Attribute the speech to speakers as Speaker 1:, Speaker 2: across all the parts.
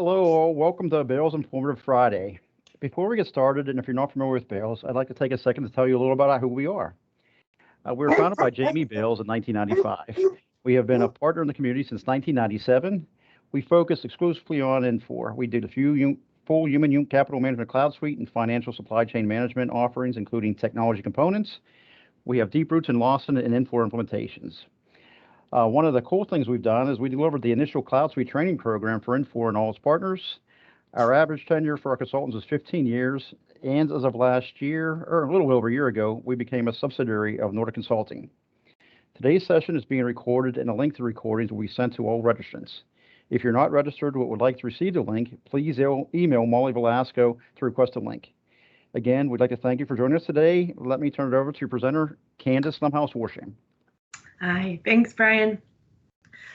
Speaker 1: Hello, all. Welcome to Bales Informative Friday. Before we get started, and if you're not familiar with Bales, I'd like to take a second to tell you a little about who we are. We were founded by Jamie Bales in 1995. We have been a partner in the community since 1997. We focus exclusively on Infor. We do the full human capital management cloud suite and financial supply chain management offerings, including technology components. We have deep roots in Lawson and Infor implementations. One of the cool things we've done is we delivered the initial Cloud Suite training program for Infor and all its partners. Our average tenure for our consultants is 15 years, and as of last year, or a little over a year ago, we became a subsidiary of Nordic Consulting. Today's session is being recorded, and a link to the recordings will be sent to all registrants. If you're not registered or would like to receive the link, please email Molly Velasco to request a link. Again, we'd like to thank you for joining us today. Let me turn it over to your presenter, Kandice Lemhouse-Worsham.
Speaker 2: Hi, thanks, Brian.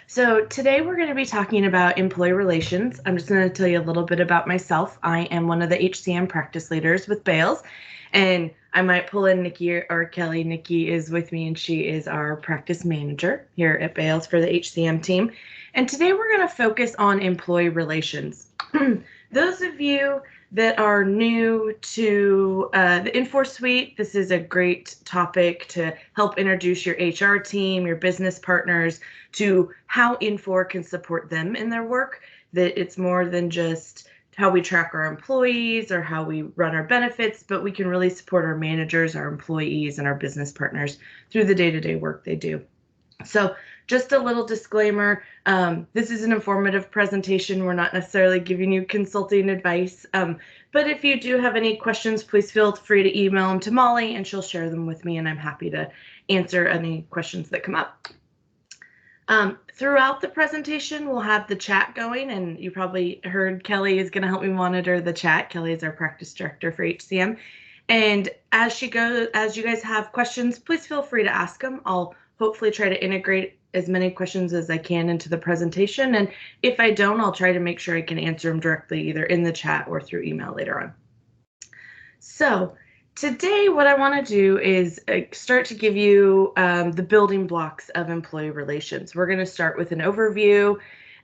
Speaker 2: So today we're going to be talking about employee relations. I'm just going to tell you a little bit about myself. I am one of the HCM practice leaders with Bales, and I might pull in Niki or Kelly. Niki is with me, and she is our practice manager here at Bales for the HCM team. And today we're going to focus on employee relations. Those of you that are new to the Infor Suite, this is a great topic to help introduce your HR team, your business partners, to how Infor can support them in their work, that it's more than just how we track our employees or how we run our benefits, but we can really support our managers, our employees, and our business partners through the day-to-day work they do. So just a little disclaimer, this is an informative presentation. We're not necessarily giving you consulting advice, but if you do have any questions, please feel free to email them to Molly and she'll share them with me, and I'm happy to answer any questions that come up. Throughout the presentation, we'll have the chat going, and you probably heard Kelly is going to help me monitor the chat. Kelly is our practice director for HCM. And as you guys have questions, please feel free to ask them. I'll hopefully try to integrate as many questions as I can into the presentation. And if I don't, I'll try to make sure I can answer them directly either in the chat or through email later on. So today, what I want to do is start to give you the building blocks of employee relations. We're going to start with an overview,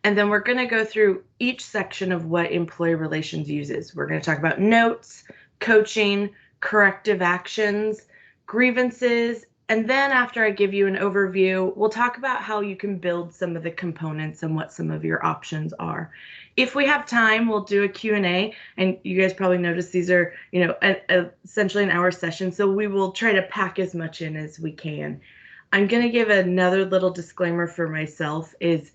Speaker 2: and then we're going to go through each section of what employee relations uses. We're going to talk about notes, coaching, corrective actions, grievances, and then after I give you an overview, we'll talk about how you can build some of the components and what some of your options are. If we have time, we'll do a Q&A, and you guys probably noticed these are, essentially an hour session, so we will try to pack as much in as we can. I'm going to give another little disclaimer for myself is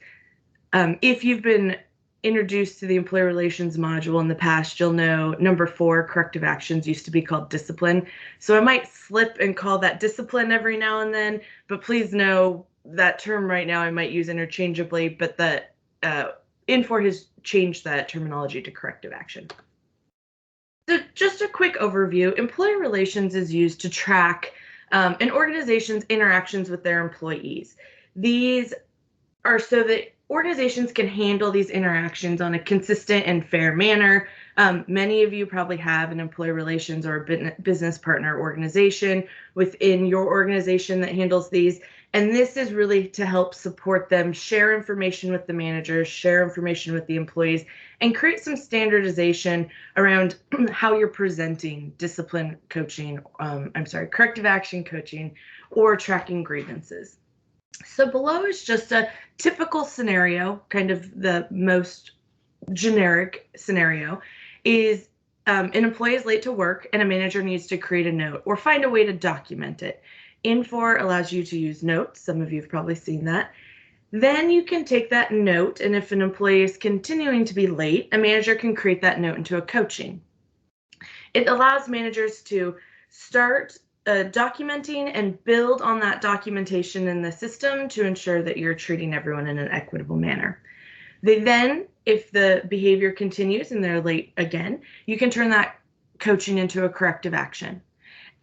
Speaker 2: if you've been introduced to the employee relations module in the past, you'll know number 4, corrective actions, used to be called discipline. So I might slip and call that discipline every now and then, but please know that term right now I might use interchangeably, but the Infor has changed that terminology to corrective action. So just a quick overview, employee relations is used to track an organization's interactions with their employees. These are so that organizations can handle these interactions on a consistent and fair manner. Many of you probably have an employee relations or a business partner organization within your organization that handles these. And this is really to help support them, share information with the managers, share information with the employees, and create some standardization around how you're presenting discipline coaching, corrective action coaching, or tracking grievances. So below is just a typical scenario, kind of the most generic scenario, is an employee is late to work and a manager needs to create a note or find a way to document it. Infor allows you to use notes. Some of you have probably seen that. Then you can take that note, and if an employee is continuing to be late, a manager can create that note into a coaching. It allows managers to start documenting and build on that documentation in the system to ensure that you're treating everyone in an equitable manner. They then, if the behavior continues and they're late again, you can turn that coaching into a corrective action.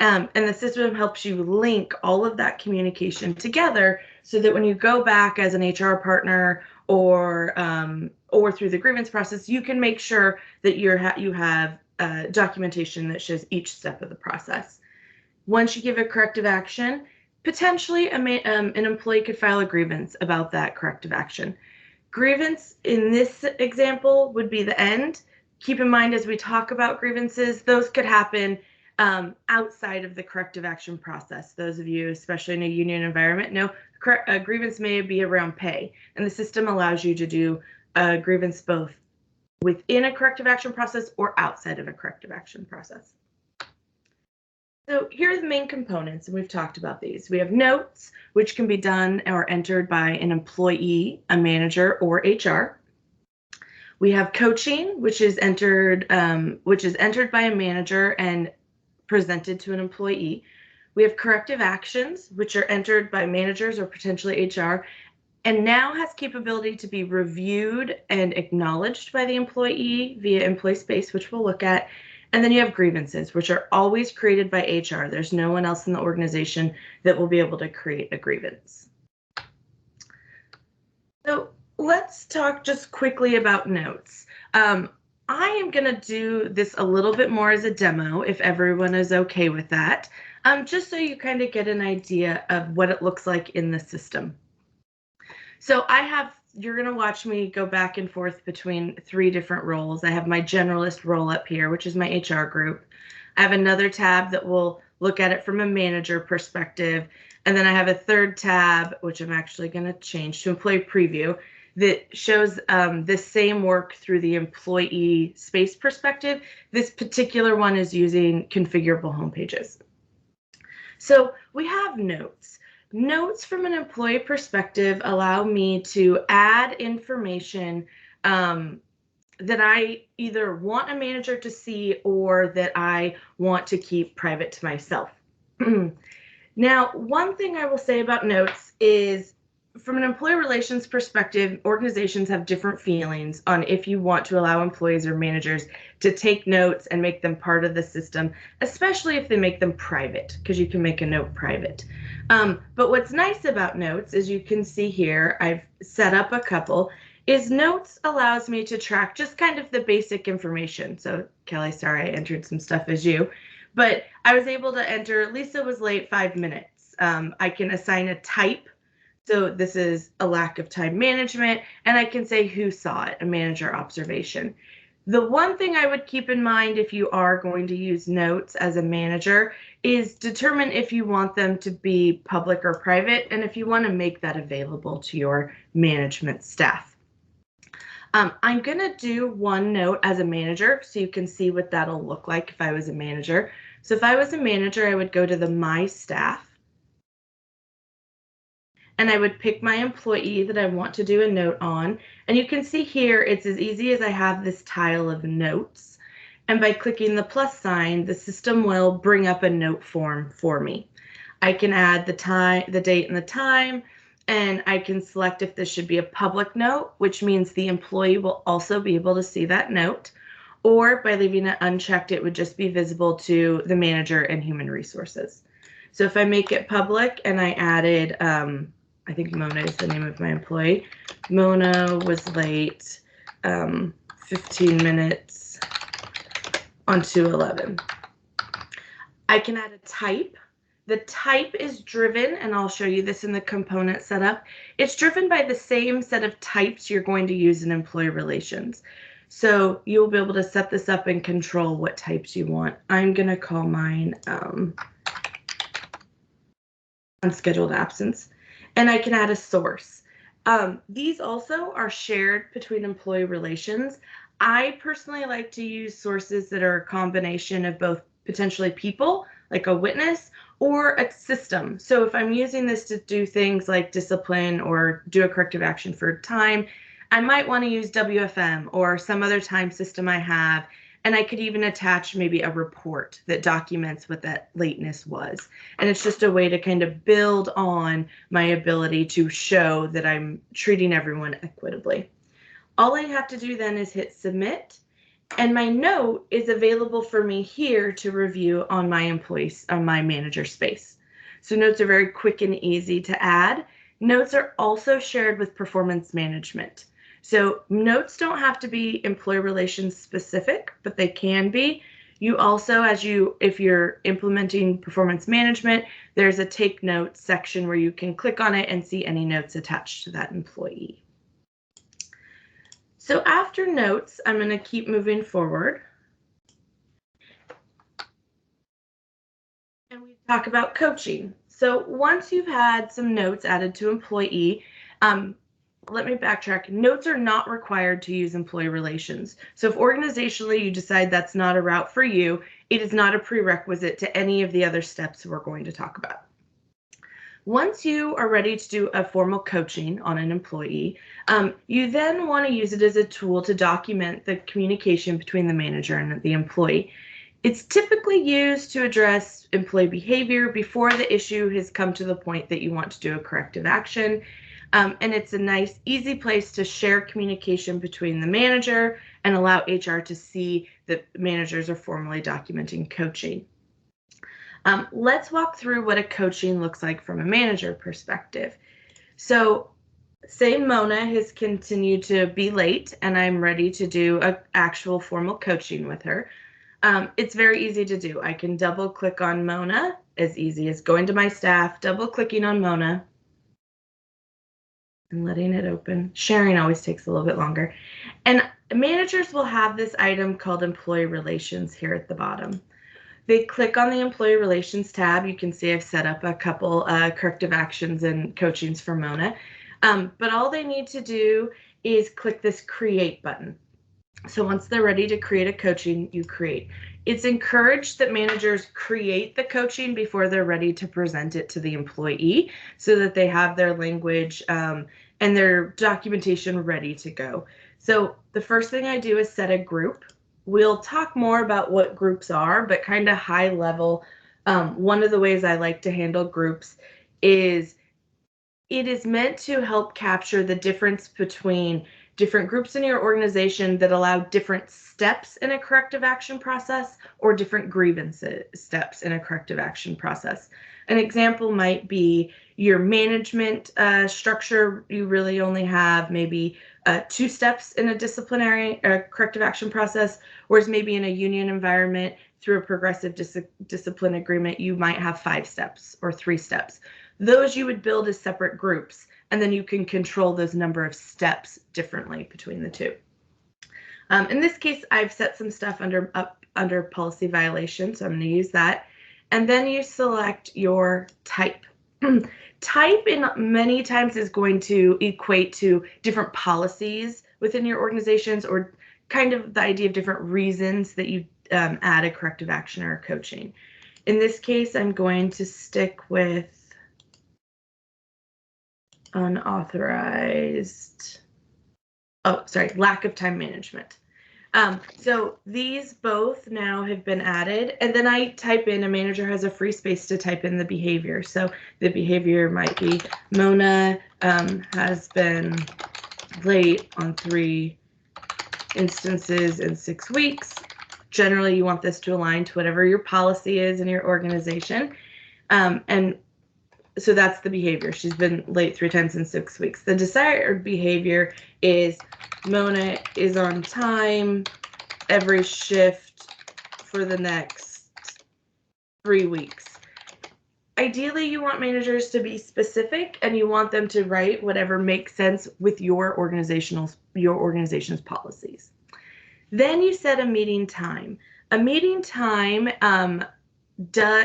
Speaker 2: And the system helps you link all of that communication together so that when you go back as an HR partner or through the grievance process, you can make sure that you have documentation that shows each step of the process. Once you give a corrective action, potentially an employee could file a grievance about that corrective action. Grievance in this example would be the end. Keep in mind as we talk about grievances, those could happen outside of the corrective action process. Those of you, especially in a union environment, know a grievance may be around pay, and the system allows you to do a grievance both within a corrective action process or outside of a corrective action process. So here are the main components, and we've talked about these. We have notes, which can be done or entered by an employee, a manager, or HR. We have coaching, which is entered by a manager and presented to an employee. We have corrective actions, which are entered by managers or potentially HR, and now has capability to be reviewed and acknowledged by the employee via employee space, which we'll look at. And then you have grievances, which are always created by HR. There's no one else in the organization that will be able to create a grievance. So let's talk just quickly about notes. I am going to do this a little bit more as a demo, if everyone is okay with that, just so you kind of get an idea of what it looks like in the system. So you're going to watch me go back and forth between 3 different roles. I have my generalist role up here, which is my HR group. I have another tab that will look at it from a manager perspective. And then I have a third tab, which I'm actually going to change to employee preview, that shows the same work through the employee space perspective. This particular one is using configurable home pages. So we have notes. Notes from an employee perspective allow me to add information that I either want a manager to see or that I want to keep private to myself. Now, one thing I will say about notes is, from an employee relations perspective, organizations have different feelings on if you want to allow employees or managers to take notes and make them part of the system, especially if they make them private, because you can make a note private. But what's nice about notes, as you can see here, I've set up a couple, is notes allows me to track just kind of the basic information. So Kelly, sorry, I entered some stuff as you, but I was able to enter Lisa was late 5 minutes. I can assign a type. So this is a lack of time management, and I can say who saw it, a manager observation. The one thing I would keep in mind if you are going to use notes as a manager is determine if you want them to be public or private, and if you want to make that available to your management staff. I'm going to do one note as a manager so you can see what that'll look like if I was a manager. So if I was a manager, I would go to the My Staff, and I would pick my employee that I want to do a note on. And you can see here, it's as easy as I have this tile of notes. And by clicking the plus sign, the system will bring up a note form for me. I can add the time, the date and the time, and I can select if this should be a public note, which means the employee will also be able to see that note. Or by leaving it unchecked, it would just be visible to the manager and human resources. So if I make it public and I added, I think Mona is the name of my employee. Mona was late 15 minutes on 2/11. I can add a type. The type is driven, and I'll show you this in the component setup. It's driven by the same set of types you're going to use in employee relations. So you'll be able to set this up and control what types you want. I'm going to call mine unscheduled absence. And I can add a source. These also are shared between employee relations. I personally like to use sources that are a combination of both potentially people, like a witness, or a system. So if I'm using this to do things like discipline or do a corrective action for time, I might want to use WFM or some other time system I have. And I could even attach maybe a report that documents what that lateness was. And it's just a way to kind of build on my ability to show that I'm treating everyone equitably. All I have to do then is hit submit. And my note is available for me here to review on my manager space. So notes are very quick and easy to add. Notes are also shared with performance management. So notes don't have to be employee relations specific, but they can be. You also, if you're implementing performance management, there's a take notes section where you can click on it and see any notes attached to that employee. So after notes, I'm going to keep moving forward. And we talk about coaching. So once you've had some notes added to employee, let me backtrack. Notes are not required to use employee relations. So if organizationally you decide that's not a route for you, it is not a prerequisite to any of the other steps we're going to talk about. Once you are ready to do a formal coaching on an employee, you then want to use it as a tool to document the communication between the manager and the employee. It's typically used to address employee behavior before the issue has come to the point that you want to do a corrective action. And it's a nice, easy place to share communication between the manager and allow HR to see that managers are formally documenting coaching. Let's walk through what a coaching looks like from a manager perspective. So say Mona has continued to be late and I'm ready to do an actual formal coaching with her. It's very easy to do. I can double click on Mona, as easy as going to my staff, double clicking on Mona and letting it open. Sharing always takes a little bit longer. And managers will have this item called employee relations here at the bottom. They click on the employee relations tab. You can see I've set up a couple corrective actions and coachings for Mona. But all they need to do is click this create button. So once they're ready to create a coaching, you create. It's encouraged that managers create the coaching before they're ready to present it to the employee so that they have their language and their documentation ready to go. So the first thing I do is set a group. We'll talk more about what groups are, but kind of high level. One of the ways I like to handle groups is it is meant to help capture the difference between different groups in your organization that allow different steps in a corrective action process or different grievances steps in a corrective action process. An example might be your management structure. You really only have maybe 2 steps in a disciplinary corrective action process, whereas maybe in a union environment through a progressive discipline agreement, you might have 5 steps or 3 steps. Those you would build as separate groups, and then you can control those number of steps differently between the two. In this case, I've set some stuff under policy violation, so I'm going to use that. And then you select your type. Type in many times is going to equate to different policies within your organizations or kind of the idea of different reasons that you add a corrective action or a coaching. In this case, I'm going to stick with unauthorized, lack of time management. So these both now have been added, and then I type in, a manager has a free space to type in the behavior. So the behavior might be Mona has been late on 3 instances in 6 weeks. Generally, you want this to align to whatever your policy is in your organization. And so that's the behavior. She's been late 3 times in 6 weeks. The desired behavior is Mona is on time every shift for the next 3 weeks. Ideally, you want managers to be specific and you want them to write whatever makes sense with your organization's policies. Then you set a meeting time. A meeting time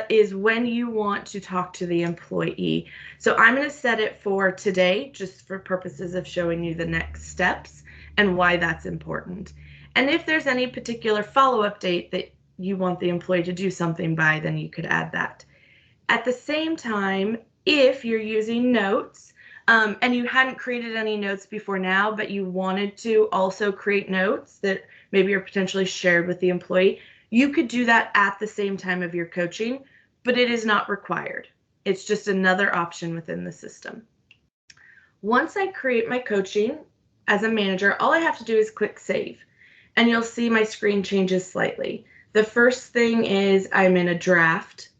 Speaker 2: is when you want to talk to the employee. So I'm going to set it for today, just for purposes of showing you the next steps and why that's important. And if there's any particular follow-up date that you want the employee to do something by, then you could add that. At the same time, if you're using notes and you hadn't created any notes before now, but you wanted to also create notes that maybe are potentially shared with the employee, you could do that at the same time of your coaching, but it is not required. It's just another option within the system. Once I create my coaching as a manager, all I have to do is click save, and you'll see my screen changes slightly. The first thing is I'm in a draft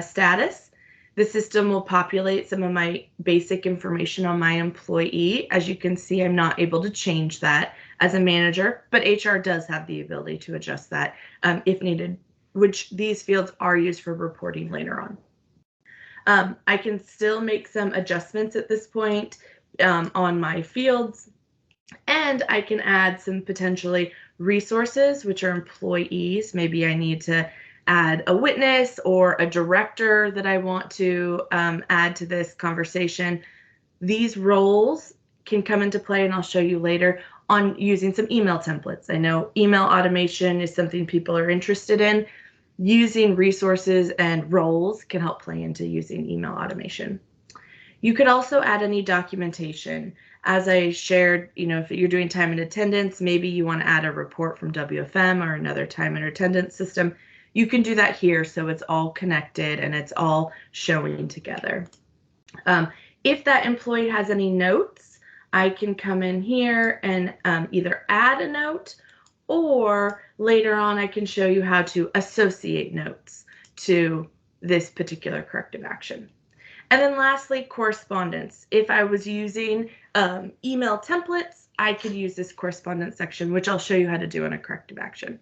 Speaker 2: status. The system will populate some of my basic information on my employee. As you can see, I'm not able to change that as a manager, but HR does have the ability to adjust that if needed, which these fields are used for reporting later on. I can still make some adjustments at this point on my fields. And I can add some potentially resources, which are employees. Maybe I need to add a witness or a director that I want to add to this conversation. These roles can come into play, and I'll show you later, on using some email templates. I know email automation is something people are interested in. Using resources and roles can help play into using email automation. You could also add any documentation. As I shared, if you're doing time and attendance, maybe you want to add a report from WFM or another time and attendance system. You can do that here, so it's all connected and it's all showing together. If that employee has any notes, I can come in here and either add a note, or later on I can show you how to associate notes to this particular corrective action. And then lastly, correspondence. If I was using email templates, I could use this correspondence section, which I'll show you how to do in a corrective action.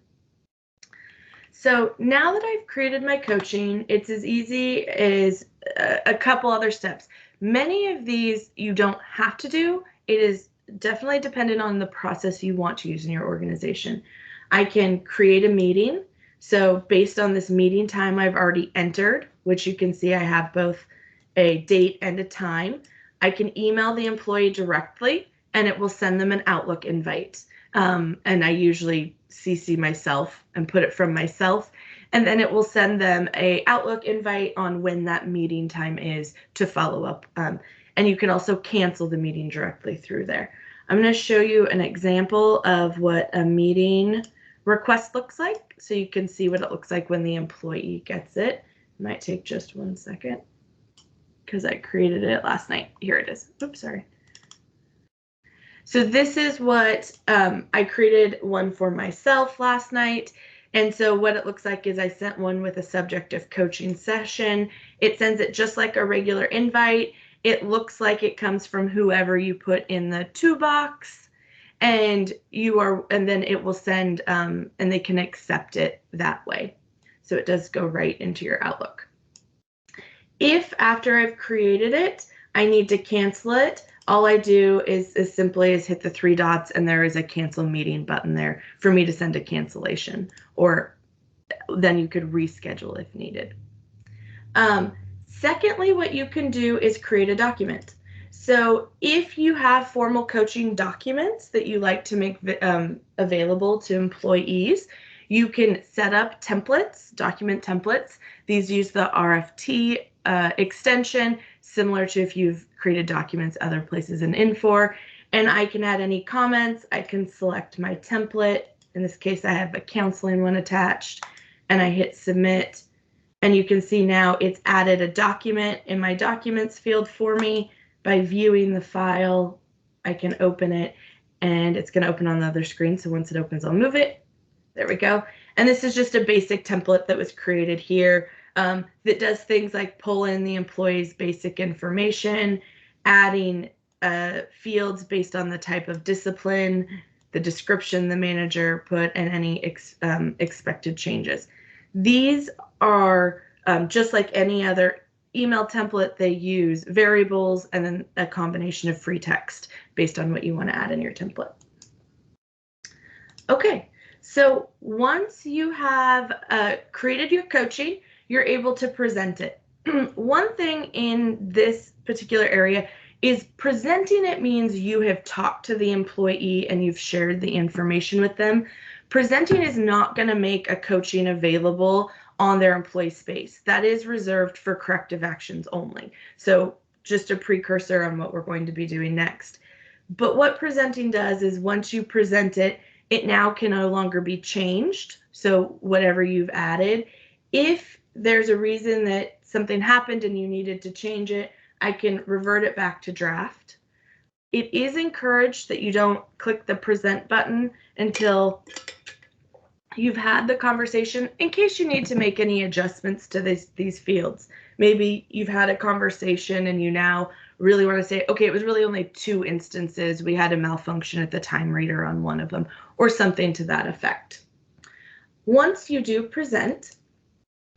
Speaker 2: So now that I've created my coaching, it's as easy as a couple other steps. Many of these you don't have to do. It is definitely dependent on the process you want to use in your organization. I can create a meeting. So based on this meeting time I've already entered, which you can see I have both a date and a time, I can email the employee directly and it will send them an Outlook invite. And I usually CC myself and put it from myself, and then it will send them a Outlook invite on when that meeting time is to follow up. And you can also cancel the meeting directly through there. I'm going to show you an example of what a meeting request looks like, so you can see what it looks like when the employee gets it. It might take just 1 second because I created it last night. Here it is. Oops, sorry. So this is what I created one for myself last night. And so what it looks like is I sent one with a subject of coaching session. It sends it just like a regular invite. It looks like it comes from whoever you put in the to box, and then it will send, and they can accept it that way. So it does go right into your Outlook. If after I've created it, I need to cancel it, all I do is as simply as hit the 3 dots, and there is a cancel meeting button there for me to send a cancellation, or then you could reschedule if needed. Secondly, what you can do is create a document. So if you have formal coaching documents that you like to make available to employees, you can set up templates, document templates. These use the RFT extension, similar to if you've created documents other places in Infor. And I can add any comments. I can select my template. In this case, I have a counseling one attached, and I hit submit. And you can see now it's added a document in my documents field for me. By viewing the file, I can open it, and it's going to open on the other screen. So once it opens, I'll move it. There we go. And this is just a basic template that was created here that does things like pull in the employee's basic information, adding fields based on the type of discipline, the description the manager put, and any expected changes. These are just like any other email template. They use variables and then a combination of free text based on what you want to add in your template. Okay, so once you have created your coaching, you're able to present it. One thing in this particular area is presenting it means you have talked to the employee and you've shared the information with them. Presenting is not going to make a coaching available on their employee space. That is reserved for corrective actions only. So just a precursor on what we're going to be doing next. But what presenting does is once you present it, it now can no longer be changed. So whatever you've added, if there's a reason that something happened and you needed to change it, I can revert it back to draft. It is encouraged that you don't click the present button until you've had the conversation, in case you need to make any adjustments to these fields. Maybe you've had a conversation and you now really want to say, okay, it was really only 2 instances. We had a malfunction at the time reader on one of them, or something to that effect. Once you do present,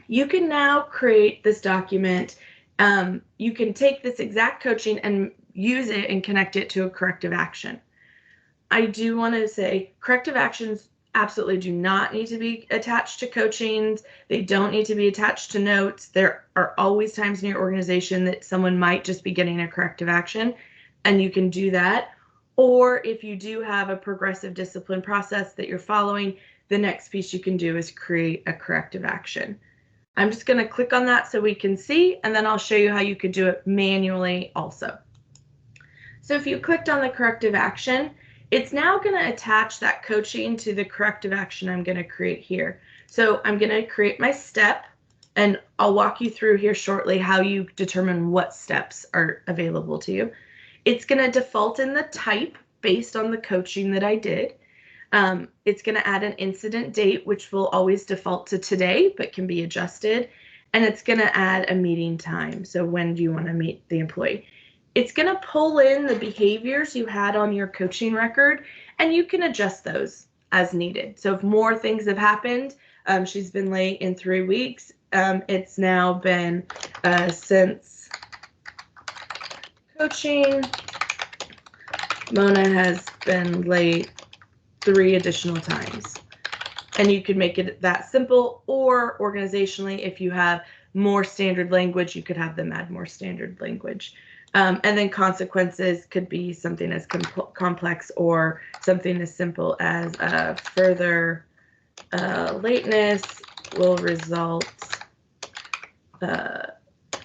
Speaker 2: you can now create this document. You can take this exact coaching and use it and connect it to a corrective action. I do want to say corrective actions absolutely do not need to be attached to coachings. They don't need to be attached to notes. There are always times in your organization that someone might just be getting a corrective action, and you can do that. Or if you do have a progressive discipline process that you're following, the next piece you can do is create a corrective action. I'm just going to click on that so we can see, and then I'll show you how you could do it manually also. So if you clicked on the corrective action, it's now going to attach that coaching to the corrective action I'm going to create here. So I'm going to create my step, and I'll walk you through here shortly how you determine what steps are available to you. It's going to default in the type based on the coaching that I did. It's going to add an incident date, which will always default to today, but can be adjusted. And it's going to add a meeting time. So when do you want to meet the employee? It's going to pull in the behaviors you had on your coaching record, and you can adjust those as needed. So if more things have happened, she's been late in 3 weeks. It's now been since coaching, Mona has been late 3 additional times. And you could make it that simple, or organizationally, if you have more standard language, you could have them add more standard language. And then consequences could be something as complex or something as simple as further lateness will result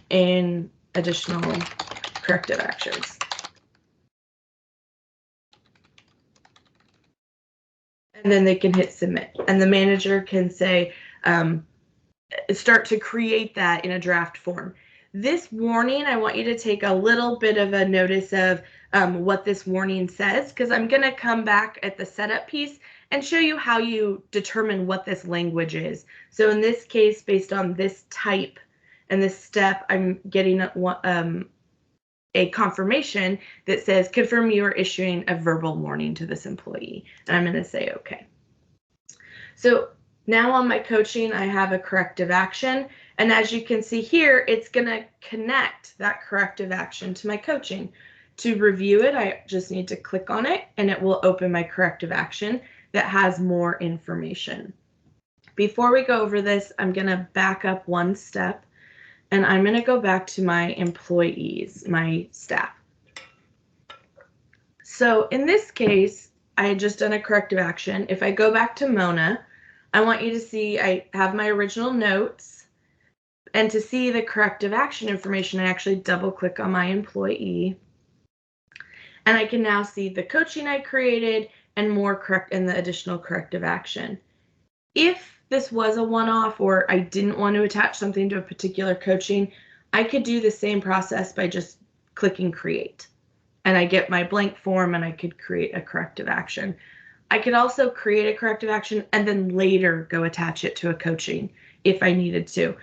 Speaker 2: in additional corrective actions. And then they can hit submit, and the manager can say, start to create that in a draft form. This warning, I want you to take a little bit of a notice of what this warning says, because I'm going to come back at the setup piece and show you how you determine what this language is. So in this case, based on this type and this step, I'm getting a confirmation that says, confirm you are issuing a verbal warning to this employee. And I'm going to say, okay. So now on my coaching, I have a corrective action. And as you can see here, it's going to connect that corrective action to my coaching. To review it, I just need to click on it, and it will open my corrective action that has more information. Before we go over this, I'm going to back up one step, and I'm going to go back to my employees, my staff. So in this case, I had just done a corrective action. If I go back to Mona, I want you to see I have my original notes, and to see the corrective action information, I actually double click on my employee, and I can now see the coaching I created and the additional corrective action. If this was a one-off, or I didn't want to attach something to a particular coaching, I could do the same process by just clicking create, and I get my blank form, and I could create a corrective action. I could also create a corrective action and then later go attach it to a coaching if I needed to.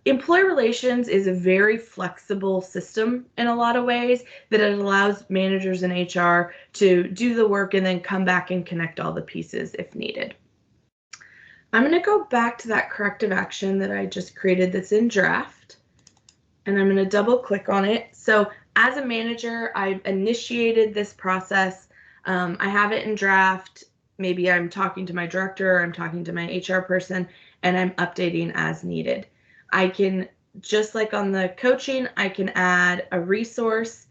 Speaker 2: Employee relations is a very flexible system in a lot of ways, that it allows managers and HR to do the work and then come back and connect all the pieces if needed. I'm going to go back to that corrective action that I just created that's in draft, and I'm going to double click on it. So as a manager, I've initiated this process. I have it in draft. Maybe I'm talking to my director, or I'm talking to my HR person, and I'm updating as needed. I can, just like on the coaching, I can add a resource.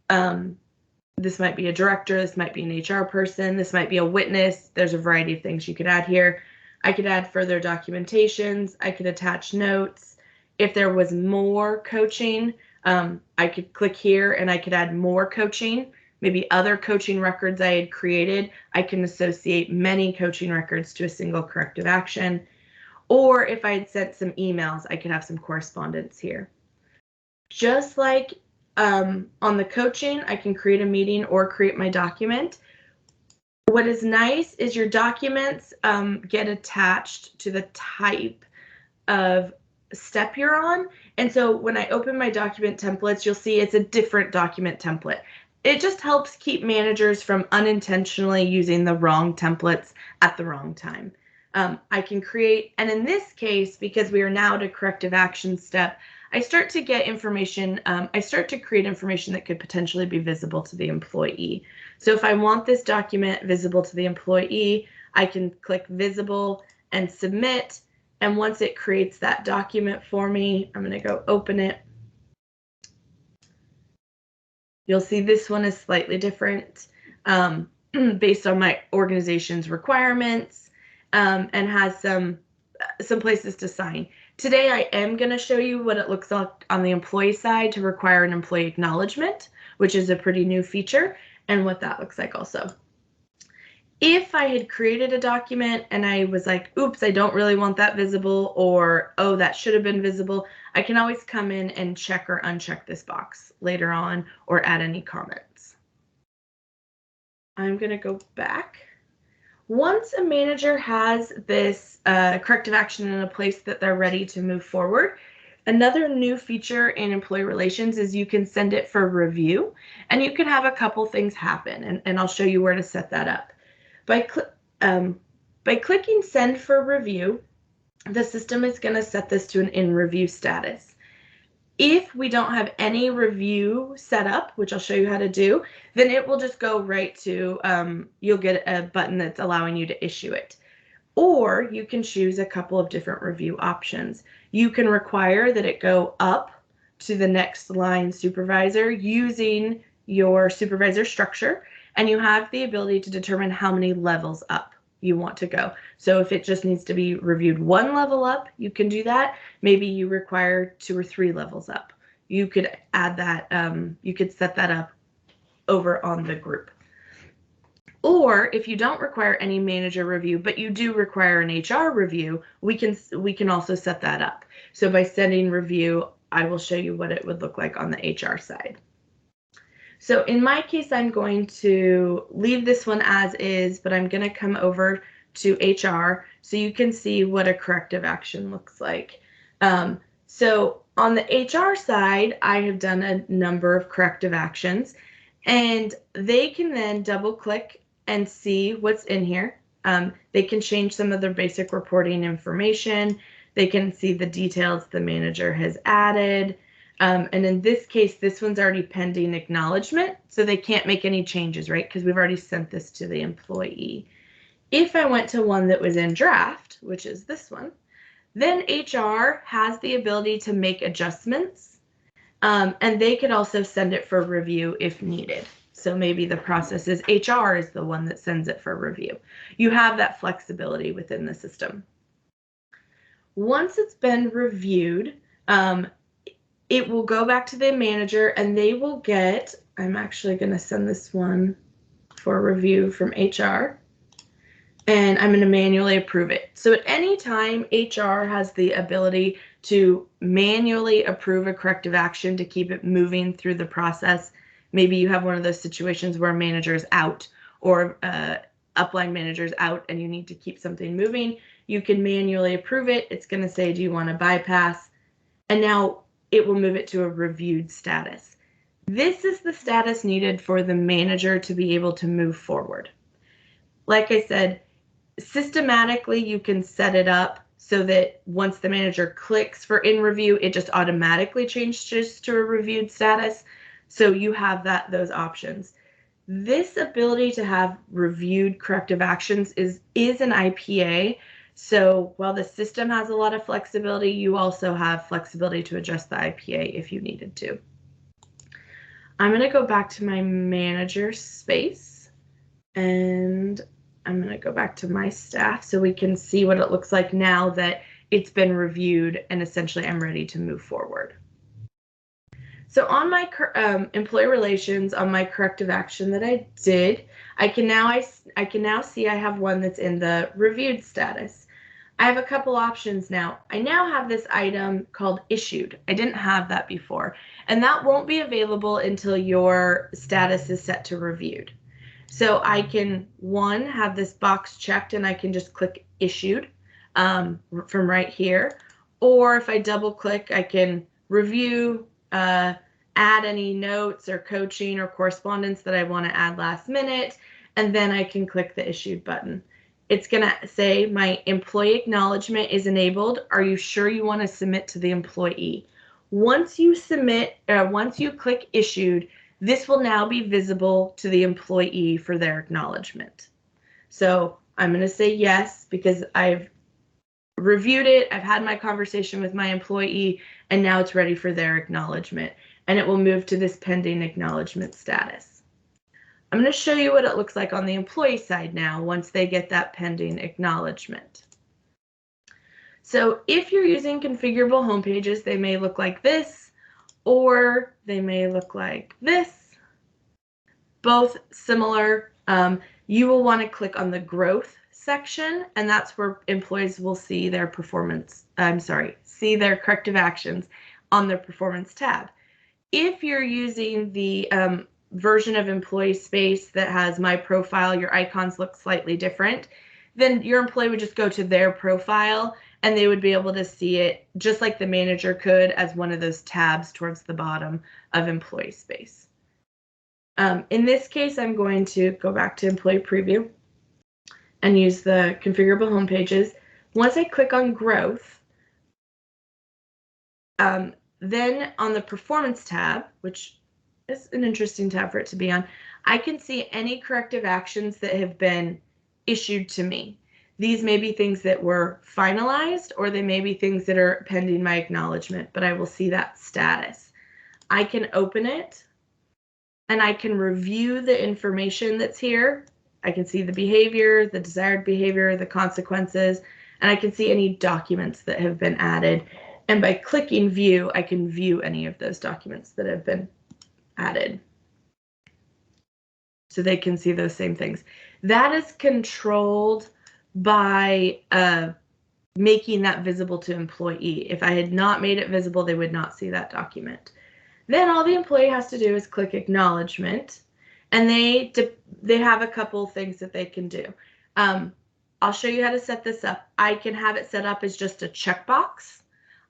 Speaker 2: This might be a director, this might be an HR person, this might be a witness. There's a variety of things you could add here. I could add further documentations. I could attach notes. If there was more coaching, I could click here and I could add more coaching. Maybe other coaching records I had created. I can associate many coaching records to a single corrective action. Or if I had sent some emails, I could have some correspondence here. Just like on the coaching, I can create a meeting or create my document. What is nice is your documents get attached to the type of step you're on. And so when I open my document templates, you'll see it's a different document template. It just helps keep managers from unintentionally using the wrong templates at the wrong time. I can create, and in this case, because we are now at a corrective action step, I start to get information, I start to create information that could potentially be visible to the employee. So if I want this document visible to the employee, I can click visible and submit. And once it creates that document for me, I'm going to go open it. You'll see this one is slightly different based on my organization's requirements and has some places to sign. Today, I am going to show you what it looks like on the employee side to require an employee acknowledgement, which is a pretty new feature, and what that looks like also. If I had created a document and I was like, oops, I don't really want that visible, or, oh, that should have been visible, I can always come in and check or uncheck this box later on or add any comments. I'm going to go back. Once a manager has this corrective action in a place that they're ready to move forward, another new feature in employee relations is you can send it for review, and you can have a couple things happen, and I'll show you where to set that up. By clicking send for review, the system is going to set this to an in review status. If we don't have any review set up, which I'll show you how to do, then it will just go right to, you'll get a button that's allowing you to issue it. Or you can choose a couple of different review options. You can require that it go up to the next line supervisor using your supervisor structure, and you have the ability to determine how many levels up you want to go. So if it just needs to be reviewed one level up, you can do that. Maybe you require 2 or 3 levels up. You could add that, you could set that up over on the group. Or if you don't require any manager review, but you do require an HR review, we can also set that up. So by sending review, I will show you what it would look like on the HR side. So in my case, I'm going to leave this one as is, but I'm going to come over to HR so you can see what a corrective action looks like. So on the HR side, I have done a number of corrective actions, and they can then double click and see what's in here. They can change some of their basic reporting information. They can see the details the manager has added. And in this case, this one's already pending acknowledgement, so they can't make any changes, right? Because we've already sent this to the employee. If I went to one that was in draft, which is this one, then HR has the ability to make adjustments, and they could also send it for review if needed. So maybe the process is HR is the one that sends it for review. You have that flexibility within the system. Once it's been reviewed, it will go back to the manager and they will get, I'm actually going to send this one for review from HR, and I'm going to manually approve it. So at any time, HR has the ability to manually approve a corrective action to keep it moving through the process. Maybe you have one of those situations where a manager is out or upline manager is out and you need to keep something moving. You can manually approve it. It's going to say, do you want to bypass? And now it will move it to a reviewed status. This is the status needed for the manager to be able to move forward. Like I said, systematically you can set it up so that once the manager clicks for in review, it just automatically changes to a reviewed status. So you have those options. This ability to have reviewed corrective actions is an IPA. So while the system has a lot of flexibility, you also have flexibility to adjust the IPA if you needed to. I'm going to go back to my manager space, and I'm going to go back to my staff so we can see what it looks like now that it's been reviewed and essentially I'm ready to move forward. So on my employee relations, on my corrective action that I did, I can now see I have one that's in the reviewed status. I have a couple options now. I now have this item called issued. I didn't have that before, and that won't be available until your status is set to reviewed. So I can, one, have this box checked and I can just click issued from right here. Or if I double click, I can review, add any notes or coaching or correspondence that I want to add last minute, and then I can click the issued button. It's going to say my employee acknowledgement is enabled. Are you sure you want to submit to the employee? Once you submit, once you click issued, this will now be visible to the employee for their acknowledgement. So I'm going to say yes because I've reviewed it, I've had my conversation with my employee, and now it's ready for their acknowledgement, and it will move to this pending acknowledgement status. I'm going to show you what it looks like on the employee side now once they get that pending acknowledgement. So if you're using configurable home pages, they may look like this, or they may look like this. Both similar. You will want to click on the growth section, and that's where employees will see their see their corrective actions on their performance tab. If you're using the version of employee space that has my profile, your icons look slightly different, then your employee would just go to their profile and they would be able to see it just like the manager could as one of those tabs towards the bottom of employee space. In this case, I'm going to go back to employee preview and use the configurable home pages. Once I click on growth, then on the performance tab, which is an interesting tab for it to be on, I can see any corrective actions that have been issued to me. These may be things that were finalized, or they may be things that are pending my acknowledgement, but I will see that status. I can open it and I can review the information that's here. I can see the behavior, the desired behavior, the consequences, and I can see any documents that have been added. And by clicking view, I can view any of those documents that have been added. So they can see those same things. That is controlled by making that visible to employee. If I had not made it visible, they would not see that document. Then all the employee has to do is click acknowledgement, and they have a couple things that they can do. I'll show you how to set this up. I can have it set up as just a checkbox.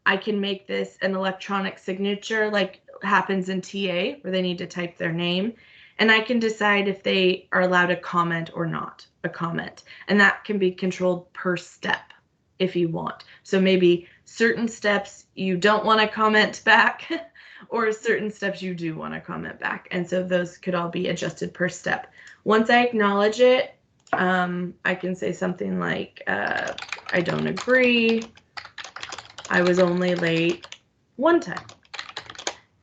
Speaker 2: I can make this an electronic signature like happens in TA where they need to type their name. And I can decide if they are allowed a comment or not a comment. And that can be controlled per step if you want. So maybe certain steps you don't want to comment back or certain steps you do want to comment back. And so those could all be adjusted per step. Once I acknowledge it, I can say something like, I don't agree. I was only late one time.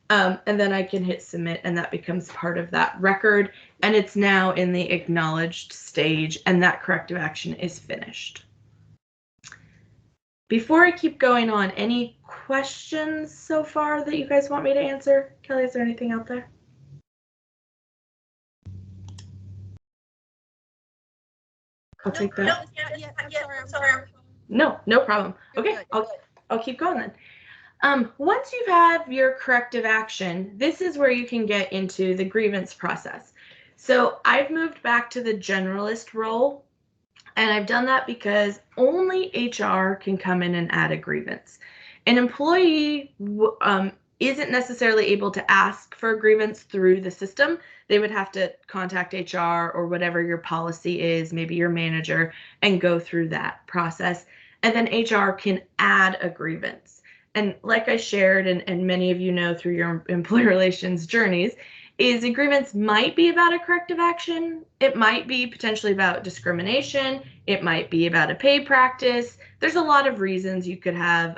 Speaker 2: And then I can hit submit, and that becomes part of that record. And it's now in the acknowledged stage, and that corrective action is finished. Before I keep going on, any questions so far that you guys want me to answer? Kelly, is there anything out there? I'll take that. No, no problem. Okay, I'll keep going then. Once you have your corrective action, this is where you can get into the grievance process. So I've moved back to the generalist role, and I've done that because only HR can come in and add a grievance. An employee isn't necessarily able to ask for a grievance through the system. They would have to contact HR or whatever your policy is, maybe your manager, and go through that process. And then HR can add a grievance. And like I shared, and many of you know through your employee relations journeys, is a grievance might be about a corrective action. It might be potentially about discrimination. It might be about a pay practice. There's a lot of reasons you could have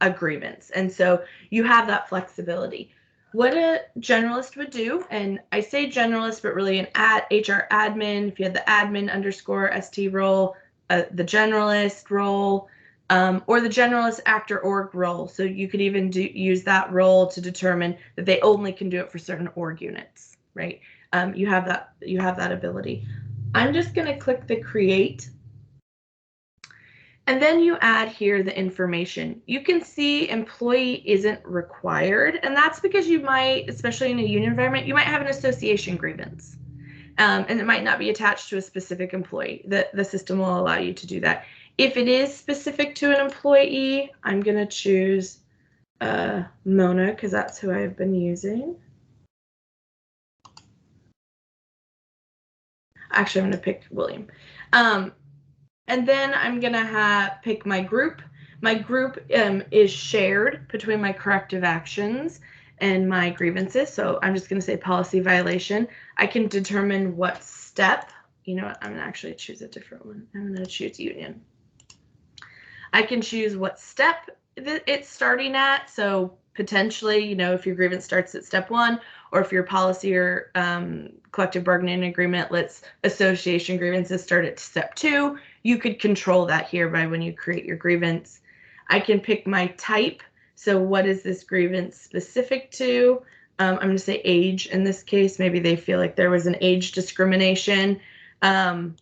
Speaker 2: a grievance. And so you have that flexibility. What a generalist would do, and I say generalist, but really an HR admin, if you had the admin _ST role, the generalist role, or the generalist actor org role. So you could even use that role to determine that they only can do it for certain org units, right? You have that ability. I'm just going to click the create. And then you add here the information. You can see employee isn't required, and that's because you might, especially in a union environment, you might have an association grievance. And it might not be attached to a specific employee. The system will allow you to do that. If it is specific to an employee, I'm going to choose Mona because that's who I've been using. Actually, I'm going to pick William. And then I'm going to pick my group. My group is shared between my corrective actions. and my grievances. So I'm just going to say policy violation. I can determine what step. You know what? I'm going to actually choose a different one. I'm going to choose union. I can choose what step it's starting at. So potentially, you know, if your grievance starts at step 1, or if your policy or collective bargaining agreement lets association grievances start at step 2, you could control that here by when you create your grievance. I can pick my type. So what is this grievance specific to? I'm going to say age in this case. Maybe they feel like there was an age discrimination. I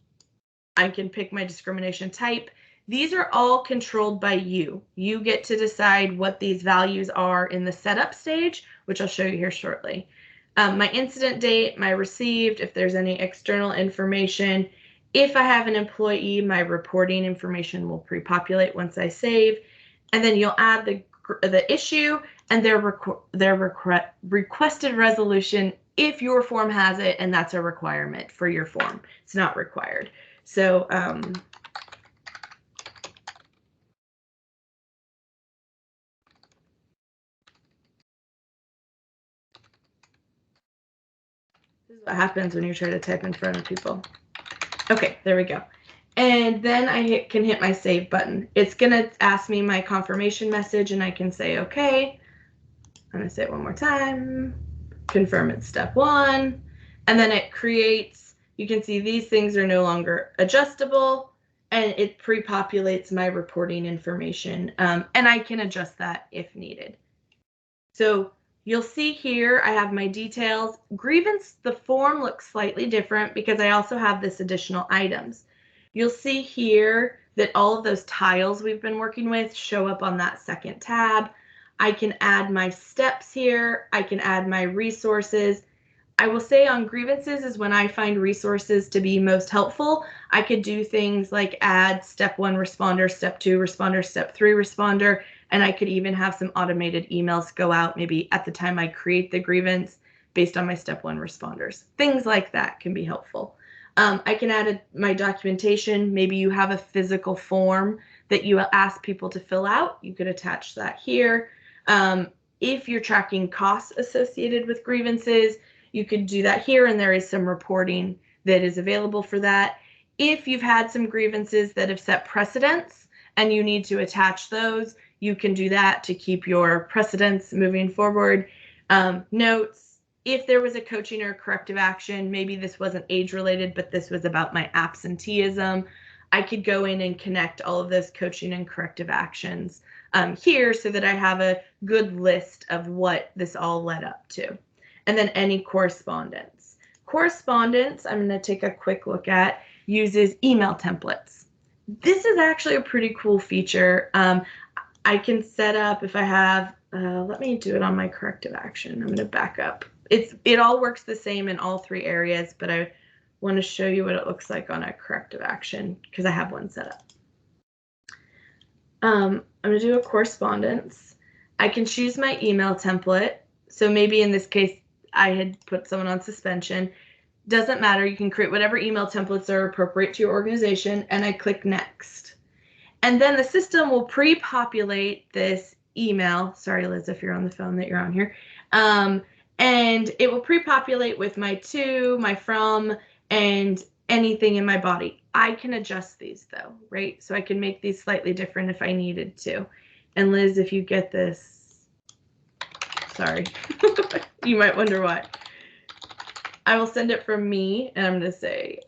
Speaker 2: can pick my discrimination type. These are all controlled by you. You get to decide what these values are in the setup stage, which I'll show you here shortly. My incident date, my received, if there's any external information. If I have an employee, my reporting information will pre-populate once I save. And then you'll add the issue and their requested resolution if your form has it, and that's a requirement for your form. It's not required. So this is what happens when you try to type in front of people. Okay, there we go. And then I can hit my save button. It's going to ask me my confirmation message, and I can say, okay. I'm going to say it one more time. Confirm it's step 1. And then it creates, you can see these things are no longer adjustable, and it pre-populates my reporting information. And I can adjust that if needed. So you'll see here I have my details. Grievance, the form looks slightly different because I also have this additional items. You'll see here that all of those tiles we've been working with show up on that second tab. I can add my steps here. I can add my resources. I will say on grievances is when I find resources to be most helpful. I could do things like add step 1 responder, step 2 responder, step 3 responder, and I could even have some automated emails go out maybe at the time I create the grievance based on my step 1 responders. Things like that can be helpful. I can add my documentation. Maybe you have a physical form that you ask people to fill out. You could attach that here. If you're tracking costs associated with grievances, you could do that here, and there is some reporting that is available for that. If you've had some grievances that have set precedents and you need to attach those, you can do that to keep your precedents moving forward. Notes. If there was a coaching or corrective action, maybe this wasn't age related, but this was about my absenteeism, I could go in and connect all of those coaching and corrective actions here so that I have a good list of what this all led up to. And then any correspondence. Correspondence, I'm going to take a quick look at, uses email templates. This is actually a pretty cool feature. I can set up if I have, let me do it on my corrective action. I'm going to back up. It all works the same in all 3 areas, but I want to show you what it looks like on a corrective action because I have one set up. I'm going to do a correspondence. I can choose my email template. So maybe in this case, I had put someone on suspension. Doesn't matter. You can create whatever email templates are appropriate to your organization, and I click next. And then the system will pre-populate this email. Sorry, Liz, if you're on the phone that you're on here. And it will pre-populate with my to, my from, and anything in my body. I can adjust these though, right? So I can make these slightly different if I needed to. And Liz, if you get this, sorry, you might wonder why. I will send it from me, and I'm going to say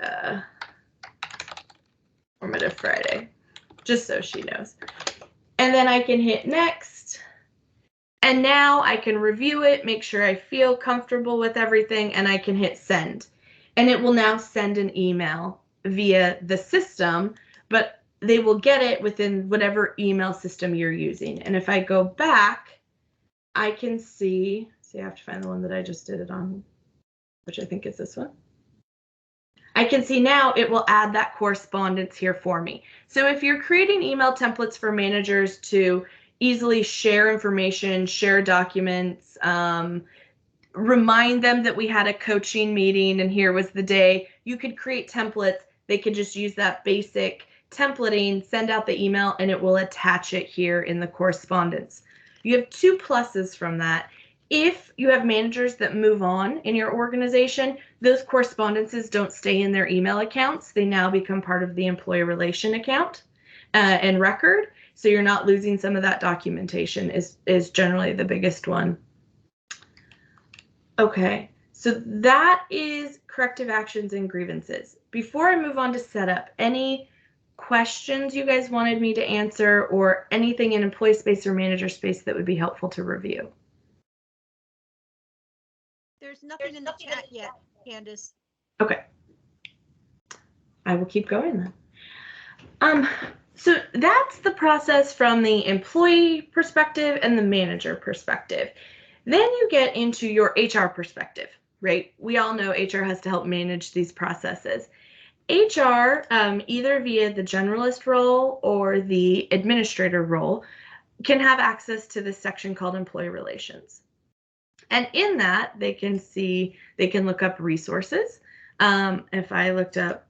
Speaker 2: formative Friday, just so she knows. And then I can hit next. And now I can review it, make sure I feel comfortable with everything, and I can hit send. And it will now send an email via the system, but they will get it within whatever email system you're using. And if I go back, I can see I have to find the one that I just did it on, which I think is this one. I can see now it will add that correspondence here for me. So if you're creating email templates for managers to easily share information, share documents, remind them that we had a coaching meeting and here was the day, you could create templates. They could just use that basic templating, send out the email, and it will attach it here in the correspondence. You have 2 pluses from that. If you have managers that move on in your organization, those correspondences don't stay in their email accounts. They now become part of the employee relation account and record. So you're not losing some of that documentation is generally the biggest one. Okay, so that is corrective actions and grievances. Before I move on to setup, any questions you guys wanted me to answer or anything in employee space or manager space that would be helpful to review?
Speaker 3: There's nothing in the chat yet, Candice.
Speaker 2: Okay. I will keep going then. So that's the process from the employee perspective and the manager perspective. Then you get into your HR perspective, right? We all know HR has to help manage these processes. HR, either via the generalist role or the administrator role, can have access to this section called employee relations. And in that, they can look up resources. If I looked up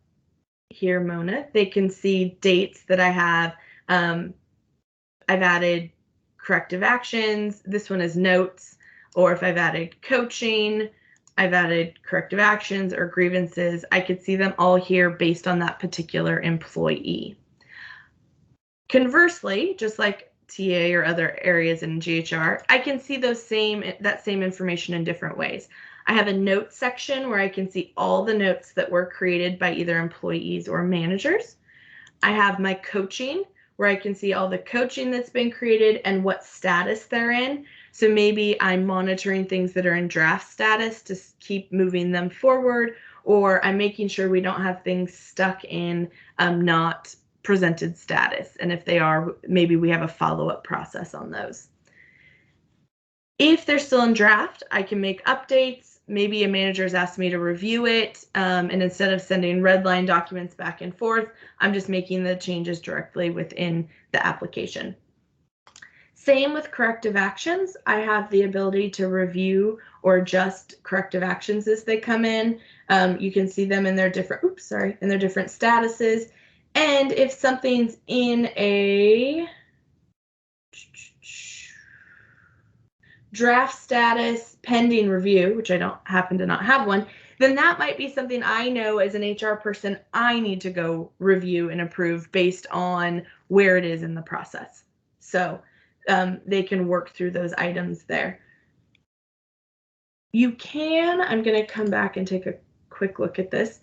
Speaker 2: here, Mona, they can see dates that I have. I've added corrective actions. This one is notes. Or if I've added coaching, I've added corrective actions or grievances. I could see them all here based on that particular employee. Conversely, just like TA or other areas in GHR, I can see that same information in different ways. I have a notes section where I can see all the notes that were created by either employees or managers. I have my coaching where I can see all the coaching that's been created and what status they're in. So maybe I'm monitoring things that are in draft status to keep moving them forward, or I'm making sure we don't have things stuck in not presented status. And if they are, maybe we have a follow-up process on those. If they're still in draft, I can make updates. Maybe a manager's asked me to review it. And instead of sending red line documents back and forth, I'm just making the changes directly within the application. Same with corrective actions. I have the ability to review or adjust corrective actions as they come in. You can see them in their different, in their different statuses. And if something's in a draft status pending review, which I don't happen to not have one, then that might be something I know as an HR person I need to go review and approve based on where it is in the process. So they can work through those items there. You can, I'm going to come back and take a quick look at this.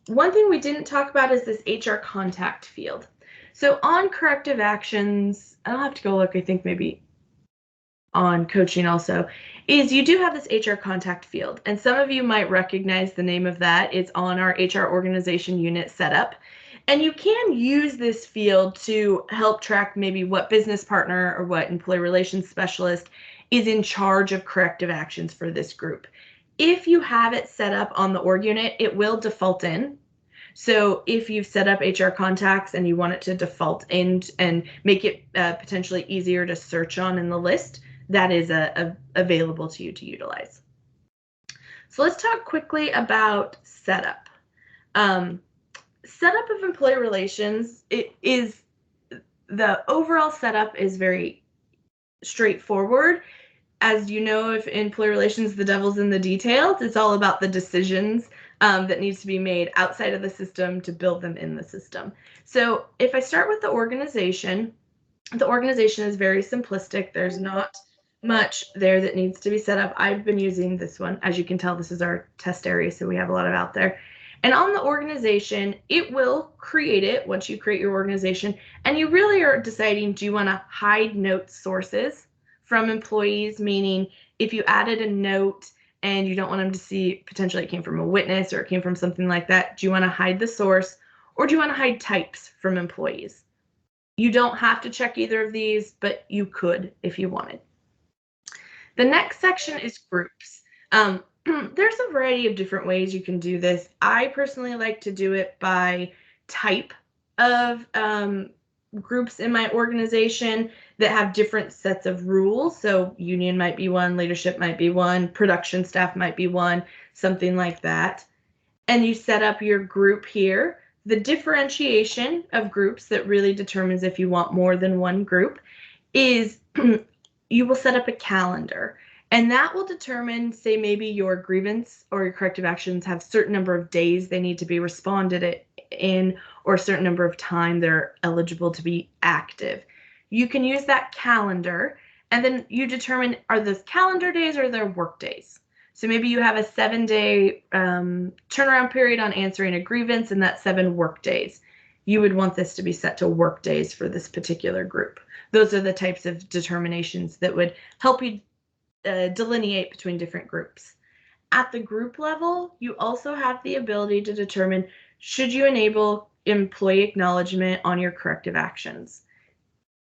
Speaker 2: One thing we didn't talk about is this HR contact field. So on corrective actions, I'll have to go look, I think maybe on coaching also, is you do have this HR contact field. And some of you might recognize the name of that. It's on our HR organization unit setup. And you can use this field to help track maybe what business partner or what employee relations specialist is in charge of corrective actions for this group. If you have it set up on the org unit, it will default in. So if you've set up HR contacts and you want it to default in and make it potentially easier to search on in the list, that is available to you to utilize. So let's talk quickly about setup. Setup of employee relations, the overall setup is very straightforward. As you know, if employee relations, the devil's in the details. It's all about the decisions that needs to be made outside of the system to build them in the system. So if I start with the organization is very simplistic. There's not much there that needs to be set up. I've been using this one. As you can tell, this is our test area, so we have a lot of out there. And on the organization, it will create it once you create your organization. And you really are deciding, do you want to hide note sources from employees? Meaning, if you added a note and you don't want them to see potentially it came from a witness or it came from something like that, do you want to hide the source, or do you want to hide types from employees? You don't have to check either of these, but you could if you wanted. The next section is groups. There's a variety of different ways you can do this. I personally like to do it by type of groups in my organization that have different sets of rules. So union might be one, leadership might be one, production staff might be one, something like that. And you set up your group here. The differentiation of groups that really determines if you want more than one group is you will set up a calendar. And that will determine, say, maybe your grievance or your corrective actions have a certain number of days they need to be responded in, or a certain number of time they're eligible to be active. You can use that calendar, and then you determine, are those calendar days or their work days? So maybe you have a 7-day turnaround period on answering a grievance, and that's 7 work days. You would want this to be set to work days for this particular group. Those are the types of determinations that would help you delineate between different groups. At the group level, you also have the ability to determine, should you enable employee acknowledgement on your corrective actions?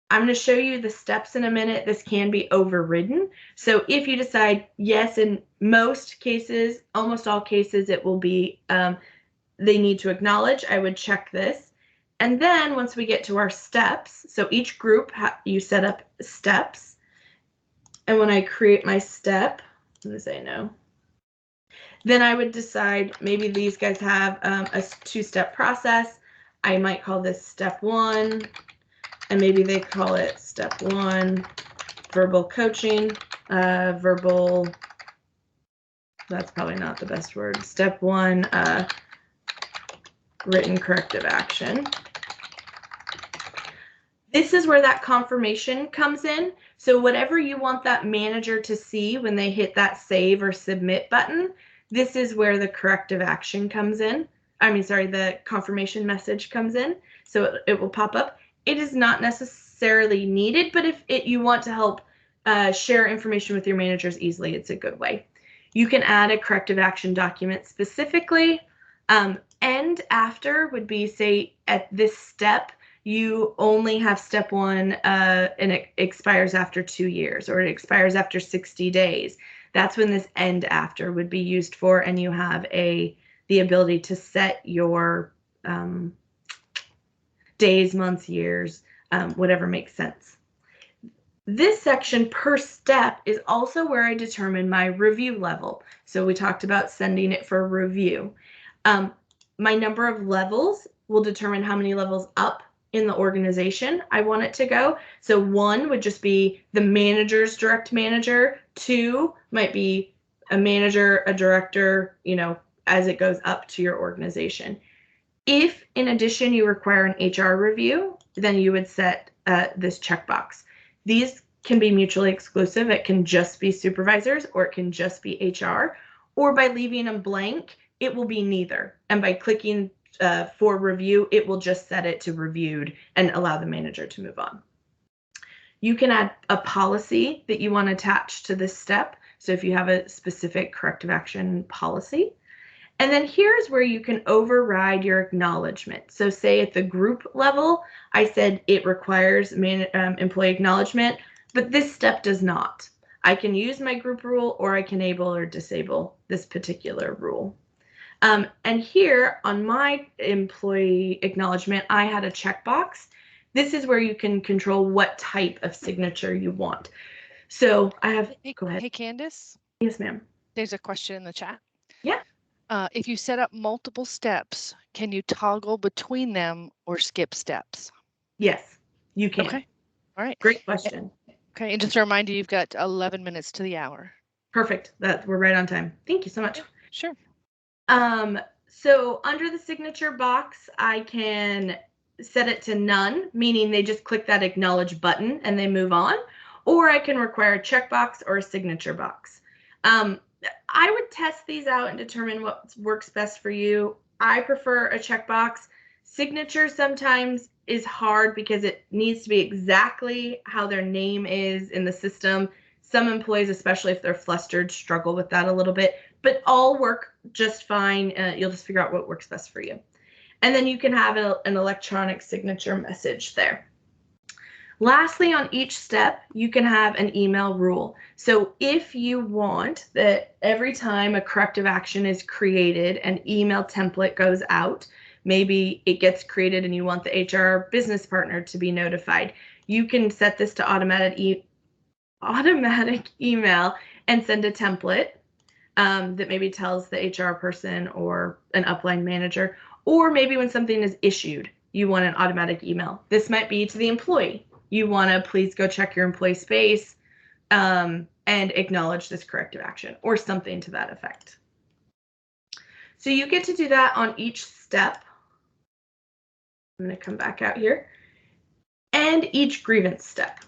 Speaker 2: I'm going to show you the steps in a minute. This can be overridden. So if you decide yes, in most cases, almost all cases, it will be they need to acknowledge, I would check this. And then once we get to our steps, so each group, you set up steps. And when I create my step, I'm going to say no. Then I would decide, maybe these guys have a 2-step process. I might call this step 1. And maybe they call it step 1, verbal coaching, verbal, that's probably not the best word. Step 1, written corrective action. This is where that confirmation comes in. So whatever you want that manager to see when they hit that save or submit button, this is where the corrective action comes in. The confirmation message comes in. So it will pop up. It is not necessarily needed, but if you want to help share information with your managers easily, it's a good way. You can add a corrective action document specifically. And after would be, say, at this step, you only have step 1 and it expires after 2 years, or it expires after 60 days. That's when this end after would be used for, and you have the ability to set your days, months, years, whatever makes sense. This section per step is also where I determine my review level. So we talked about sending it for review. My number of levels will determine how many levels up in the organization I want it to go. So 1 would just be the manager's direct manager. 2 might be a manager, a director, as it goes up to your organization. If, in addition, you require an HR review, then you would set this checkbox. These can be mutually exclusive. It can just be supervisors, or it can just be HR, or by leaving them blank, it will be neither. And by clicking for review, it will just set it to reviewed and allow the manager to move on. You can add a policy that you want to attach to this step. So if you have a specific corrective action policy. And then here's where you can override your acknowledgement. So say at the group level, I said it requires employee acknowledgement, but this step does not. I can use my group rule, or I can enable or disable this particular rule. And here on my employee acknowledgement, I had a checkbox. This is where you can control what type of signature you want. So I have, go ahead.
Speaker 4: Hey, Candice.
Speaker 2: Yes, ma'am.
Speaker 4: There's a question in the chat.
Speaker 2: Yeah.
Speaker 4: If you set up multiple steps, can you toggle between them or skip steps?
Speaker 2: Yes, you can.
Speaker 4: Okay. All right.
Speaker 2: Great question.
Speaker 4: Okay. And just a reminder, you've got 11 minutes to the hour.
Speaker 2: Perfect. We're right on time. Thank you so much.
Speaker 4: Sure.
Speaker 2: So under the signature box, I can set it to none, meaning they just click that acknowledge button and they move on, or I can require a checkbox or a signature box. I would test these out and determine what works best for you. I prefer a checkbox. Signature sometimes is hard because it needs to be exactly how their name is in the system. Some employees, especially if they're flustered, struggle with that a little bit, but all work just fine. You'll just figure out what works best for you. And then you can have an electronic signature message there. Lastly, on each step, you can have an email rule. So if you want that every time a corrective action is created, an email template goes out, maybe it gets created and you want the HR business partner to be notified, you can set this to automatic email and send a template that maybe tells the HR person or an upline manager, or maybe when something is issued, you want an automatic email. This might be to the employee. You want to please go check your employee space, and acknowledge this corrective action or something to that effect. So you get to do that on each step. I'm going to come back out here. And each grievance step.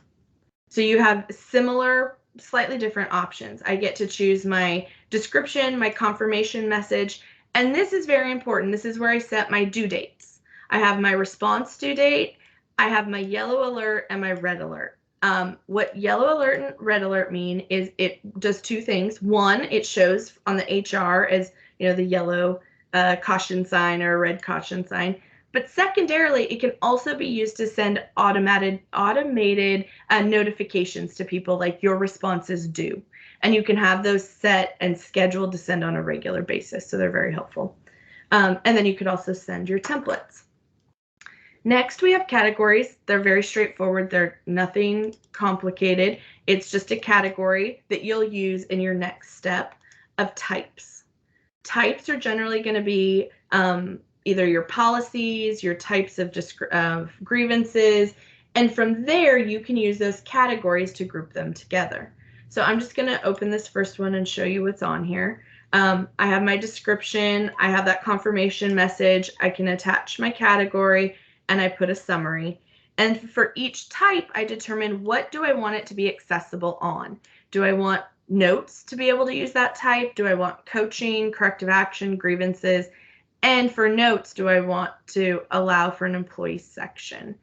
Speaker 2: So you have similar, slightly different options. I get to choose my description, my confirmation message, and this is very important. This is where I set my due dates. I have my response due date, I have my yellow alert, and my red alert. What yellow alert and red alert mean is it does two things. One, it shows on the HR as, the yellow caution sign or red caution sign. But secondarily, it can also be used to send automated notifications to people, like your response is due. And you can have those set and scheduled to send on a regular basis. So they're very helpful. And then you could also send your templates. Next, we have categories. They're very straightforward. They're nothing complicated. It's just a category that you'll use in your next step of types. Types are generally going to be either your policies, your types of grievances, and from there you can use those categories to group them together. So I'm just going to open this first one and show you what's on here. I have my description, I have that confirmation message, I can attach my category, and I put a summary. And for each type, I determine what do I want it to be accessible on. Do I want notes to be able to use that type? Do I want coaching, corrective action, grievances? And for notes, do I want to allow for an employee section?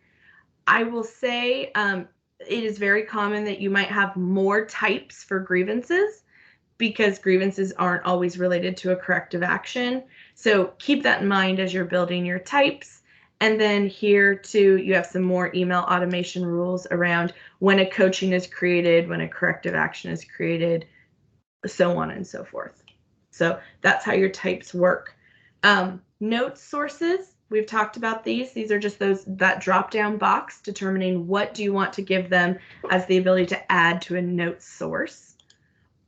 Speaker 2: I will say it is very common that you might have more types for grievances because grievances aren't always related to a corrective action. So keep that in mind as you're building your types. And then here too, you have some more email automation rules around when a coaching is created, when a corrective action is created, so on and so forth. So that's how your types work. Note sources, we've talked about these. These are just that drop-down box determining what do you want to give them as the ability to add to a note source.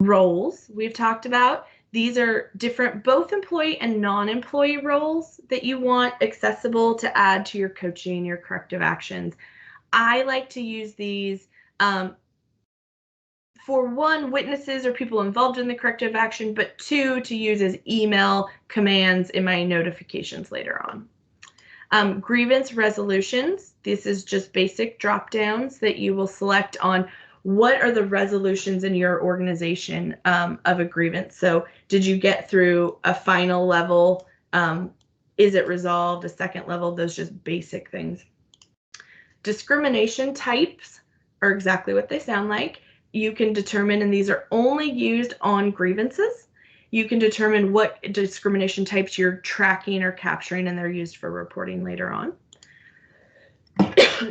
Speaker 2: Roles, we've talked about. These are different, both employee and non-employee roles that you want accessible to add to your coaching, your corrective actions. I like to use these for one, witnesses or people involved in the corrective action, but two, to use as email commands in my notifications later on. Grievance resolutions. This is just basic drop downs that you will select on what are the resolutions in your organization of a grievance. So did you get through a final level? Is it resolved? A second level? Those just basic things. Discrimination types are exactly what they sound like. You can determine, and these are only used on grievances, you can determine what discrimination types you're tracking or capturing, and they're used for reporting later on.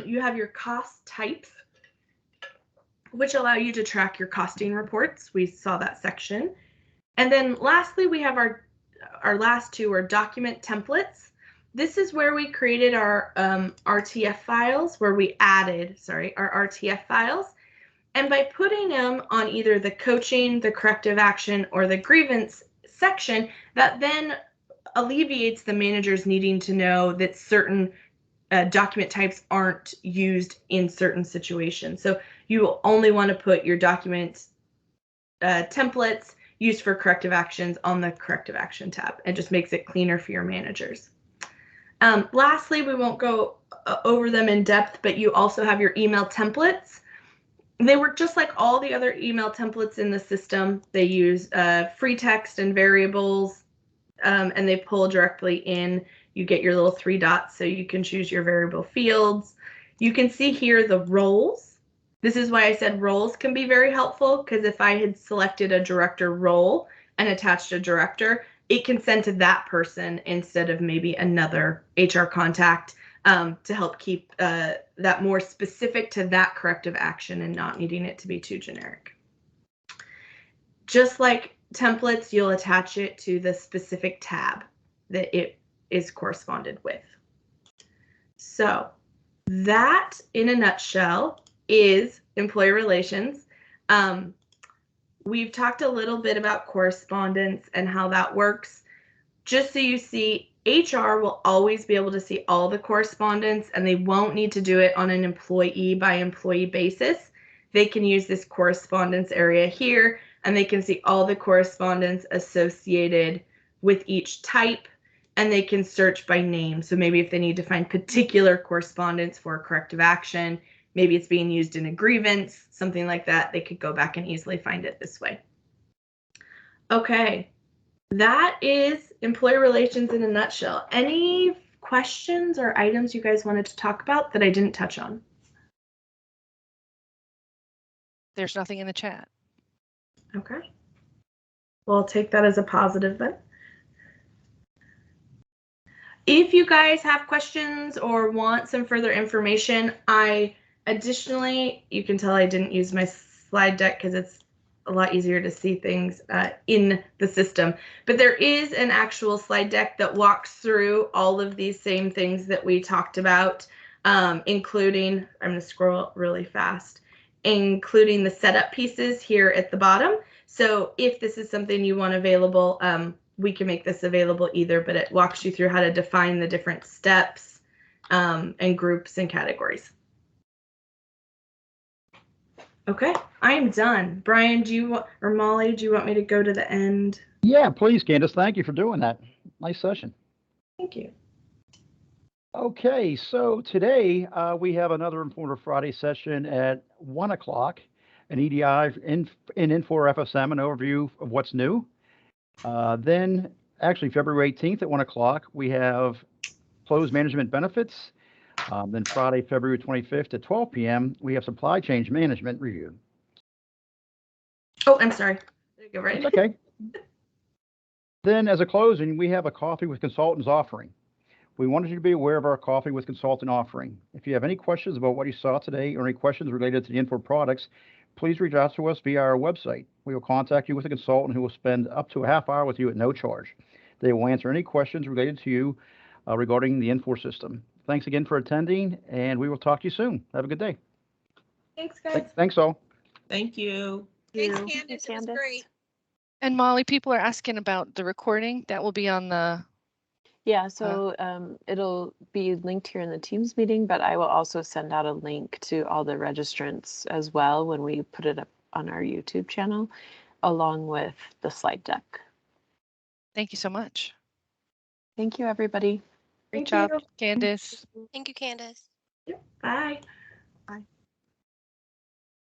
Speaker 2: You have your cost types, which allow you to track your costing reports. We saw that section. And then lastly, we have our last two are document templates. This is where we created our RTF files, where we added, our RTF files. And by putting them on either the coaching, the corrective action, or the grievance section, that then alleviates the managers needing to know that certain document types aren't used in certain situations. So you only want to put your documents templates used for corrective actions on the corrective action tab. It just makes it cleaner for your managers. Lastly, we won't go over them in depth, but you also have your email templates. They work just like all the other email templates in the system. They use free text and variables, and they pull directly in. You get your little 3 dots so you can choose your variable fields. You can see here the roles. This is why I said roles can be very helpful, because if I had selected a director role and attached a director, it can send to that person instead of maybe another HR contact to help keep that more specific to that corrective action and not needing it to be too generic. Just like templates, you'll attach it to the specific tab that it is corresponded with. So that, in a nutshell, is employee relations. We've talked a little bit about correspondence and how that works. Just so you see, HR will always be able to see all the correspondence, and they won't need to do it on an employee by employee basis. they can use this correspondence area here, and they can see all the correspondence associated with each type, and they can search by name. So maybe if they need to find particular correspondence for a corrective action, maybe it's being used in a grievance, something like that, they could go back and easily find it this way. Okay, that is employee relations in a nutshell. Any questions or items you guys wanted to talk about that I didn't touch on?
Speaker 4: There's nothing in the chat.
Speaker 2: Okay. Well, I'll take that as a positive then. If you guys have questions or want some further information, additionally, you can tell I didn't use my slide deck because it's a lot easier to see things in the system. But there is an actual slide deck that walks through all of these same things that we talked about, including, I'm going to scroll really fast, including the setup pieces here at the bottom. So if this is something you want available, we can make this available either, but it walks you through how to define the different steps and groups and categories. Okay, I'm done. Brian, or Molly, do you want me to go to the end?
Speaker 1: Yeah, please, Kandice. Thank you for doing that. Nice session.
Speaker 2: Thank you.
Speaker 1: Okay, so today we have another Informative Friday session at 1 o'clock, an EDI in Infor FSM, an overview of what's new. Then, actually, February 18th at 1 o'clock, we have closed management benefits. Then Friday, February 25th at 12 p.m., we have supply chain management review.
Speaker 2: Oh, I'm sorry. Go right.
Speaker 1: It's okay. Then, as a closing, we have a Coffee with Consultants offering. We wanted you to be aware of our Coffee with Consultant offering. If you have any questions about what you saw today or any questions related to the Infor products, please reach out to us via our website. We will contact you with a consultant who will spend up to a half hour with you at no charge. They will answer any questions related to you regarding the Infor system. Thanks again for attending, and we will talk to you soon. Have a good day.
Speaker 2: Thanks, guys.
Speaker 1: Thanks all.
Speaker 5: Thank you.
Speaker 3: Thanks,
Speaker 6: Thank you,
Speaker 3: Candice. It was
Speaker 6: Candice.
Speaker 3: great.
Speaker 4: And Molly, people are asking about the recording. That will be on the.
Speaker 6: Yeah, so it'll be linked here in the Teams meeting, but I will also send out a link to all the registrants as well when we put it up on our YouTube channel, along with the slide deck.
Speaker 4: Thank you so much.
Speaker 6: Thank you, everybody.
Speaker 4: Great
Speaker 2: Thank
Speaker 4: job,
Speaker 2: you.
Speaker 4: Candice.
Speaker 5: Thank you, Candice.
Speaker 2: Bye.
Speaker 6: Bye.